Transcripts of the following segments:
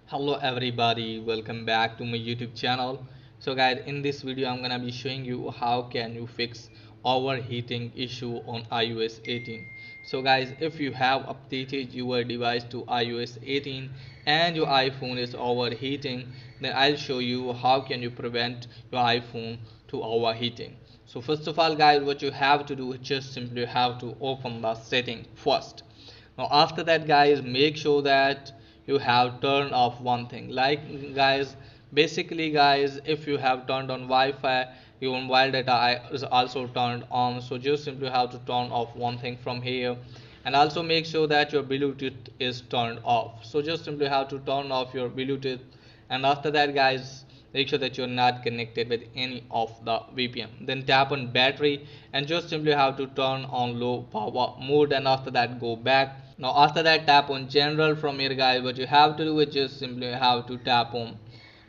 Hello everybody, welcome back to my YouTube channel. So guys, in this video I'm gonna be showing you how can you fix overheating issue on iOS 18. So guys, if you have updated your device to iOS 18 and your iPhone is overheating, then I'll show you how can you prevent your iPhone to overheating. So first of all guys, what you have to do is just simply have to open the setting first. Now after that guys, make sure that you have turned off one thing, like guys, basically guys, if you have turned on Wi-Fi, your mobile data is also turned on, so just simply have to turn off one thing from here. And also make sure that your Bluetooth is turned off, so just simply have to turn off your Bluetooth. And after that guys, make sure that you're not connected with any of the VPN. Then tap on battery and just simply have to turn on low power mode, and after that go back. Now after that tap on general. From here guys, what you have to do is just simply have to tap on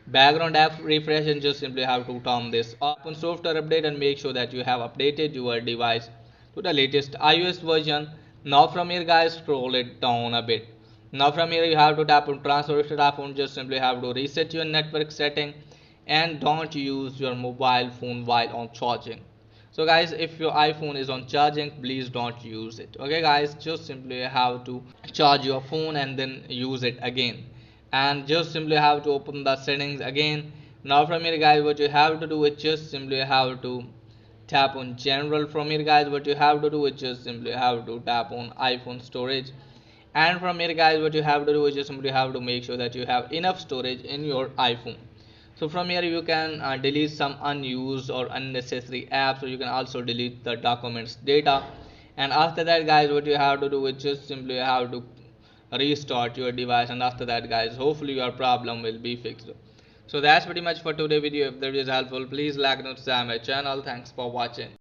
background app refresh and just simply have to turn this off. On software update and make sure that you have updated your device to the latest iOS version. Now from here guys, scroll it down a bit. Now from here you have to tap on transfer tap on, just simply have to reset your network setting and don't use your mobile phone while on charging. So guys, if your iPhone is on charging, please don't use it. Okay guys, just simply have to charge your phone and then use it again. And just simply have to open the settings again. Now from here guys, what you have to do is just simply have to tap on general. From here guys, what you have to do is just simply have to tap on iPhone storage. And from here guys, what you have to do is just simply have to make sure that you have enough storage in your iPhone. So from here you can delete some unused or unnecessary apps, or you can also delete the documents data. And after that guys, what you have to do is just simply have to restart your device, and after that guys, hopefully your problem will be fixed. So that's pretty much for today video. If that is helpful, please like and subscribe my channel. Thanks for watching.